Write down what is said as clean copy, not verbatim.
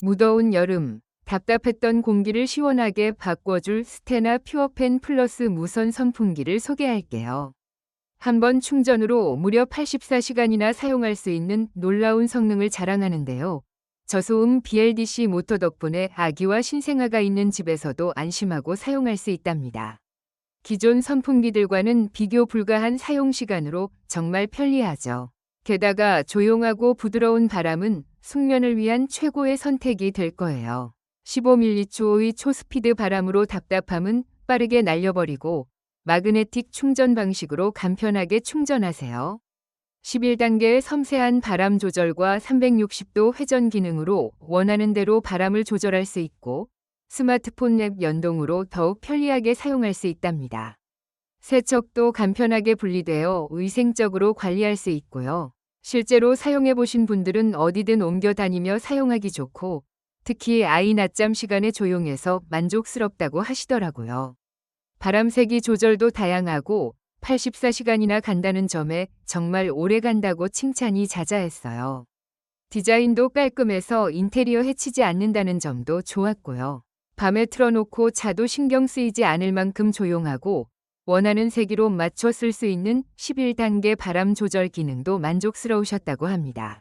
무더운 여름, 답답했던 공기를 시원하게 바꿔줄 스테나 퓨어팬 플러스 무선 선풍기를 소개할게요. 한 번 충전으로 무려 84시간이나 사용할 수 있는 놀라운 성능을 자랑하는데요. 저소음 BLDC 모터 덕분에 아기와 신생아가 있는 집에서도 안심하고 사용할 수 있답니다. 기존 선풍기들과는 비교 불가한 사용 시간으로 정말 편리하죠. 게다가 조용하고 부드러운 바람은 숙면을 위한 최고의 선택이 될 거예요. 15mH의 초스피드 바람으로 답답함은 빠르게 날려버리고 마그네틱 충전 방식으로 간편하게 충전하세요. 11단계의 섬세한 바람 조절과 360도 회전 기능으로 원하는 대로 바람을 조절할 수 있고 스마트폰 앱 연동으로 더욱 편리하게 사용할 수 있답니다. 세척도 간편하게 분리되어 위생적으로 관리할 수 있고요. 실제로 사용해 보신 분들은 어디든 옮겨 다니며 사용하기 좋고 특히 아이 낮잠 시간에 조용해서 만족스럽다고 하시더라고요. 바람세기 조절도 다양하고 84시간이나 간다는 점에 정말 오래 간다고 칭찬이 자자했어요. 디자인도 깔끔해서 인테리어 해치지 않는다는 점도 좋았고요. 밤에 틀어놓고 자도 신경 쓰이지 않을 만큼 조용하고 원하는 세기로 맞춰 쓸 수 있는 11단계 바람 조절 기능도 만족스러우셨다고 합니다.